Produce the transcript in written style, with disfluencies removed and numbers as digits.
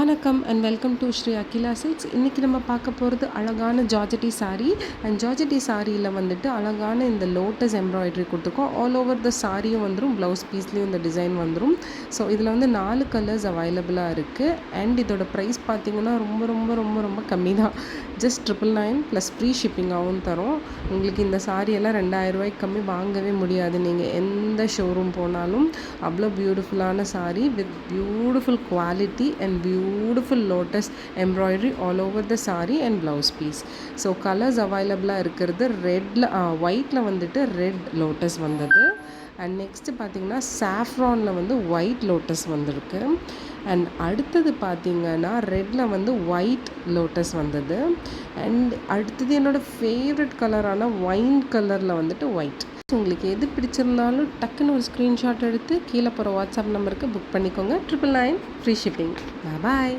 வணக்கம் and welcome to Sri Akila Silks. இன்றைக்கி நம்ம பார்க்க போகிறது அழகான ஜார்ஜெட்டி saree. அண்ட் ஜார்ஜெட்டி சாரியில் வந்துட்டு அழகான இந்த லோட்டஸ் எம்ப்ராய்டரி கொடுத்துருக்கோம். ஆல் ஓவர் த சாரியும் வந்துடும், ப்ளவுஸ் பீஸ்லேயும் இந்த டிசைன் வந்துடும். ஸோ இதில் வந்து 4 கலர்ஸ் அவைலபிளாக இருக்குது. அண்ட் இதோட ப்ரைஸ் பார்த்திங்கன்னா ரொம்ப ரொம்ப ரொம்ப ரொம்ப கம்மி தான். ஜஸ்ட் 999 ப்ளஸ் ஃப்ரீ ஷிப்பிங்காகவும் தரும். உங்களுக்கு இந்த சாரியெல்லாம் 2000 ரூபாய்க்கு கம்மி வாங்கவே முடியாது. நீங்கள் எந்த ஷோரூம் போனாலும் அவ்வளோ பியூட்டிஃபுல்லான sari with beautiful quality and beautiful lotus embroidery all over the sari and blouse piece. So colours அவைலபிளாக இருக்கிறது ரெட்டில், ஒயிட்டில் வந்துட்டு ரெட் லோட்டஸ் வந்தது. அண்ட் நெக்ஸ்ட்டு பார்த்திங்கன்னா சாஃப்ரானில் வந்து ஒயிட் லோட்டஸ் வந்திருக்கு. அண்ட் அடுத்தது பார்த்திங்கன்னா ரெட்டில் வந்து ஒயிட் லோட்டஸ் வந்தது. அண்ட் அடுத்தது என்னோடய ஃபேவரட் கலரான ஒயின் கலரில் வந்துட்டு ஒயிட். உங்களுக்கு எது பிடிச்சிருந்தாலும் டக்குன்னு ஒரு ஸ்க்ரீன்ஷாட் எடுத்து கீழே போகிற வாட்ஸ்அப் நம்பருக்கு புக் பண்ணிக்கோங்க. 999 ஃப்ரீ ஷிப்பிங். பாய்.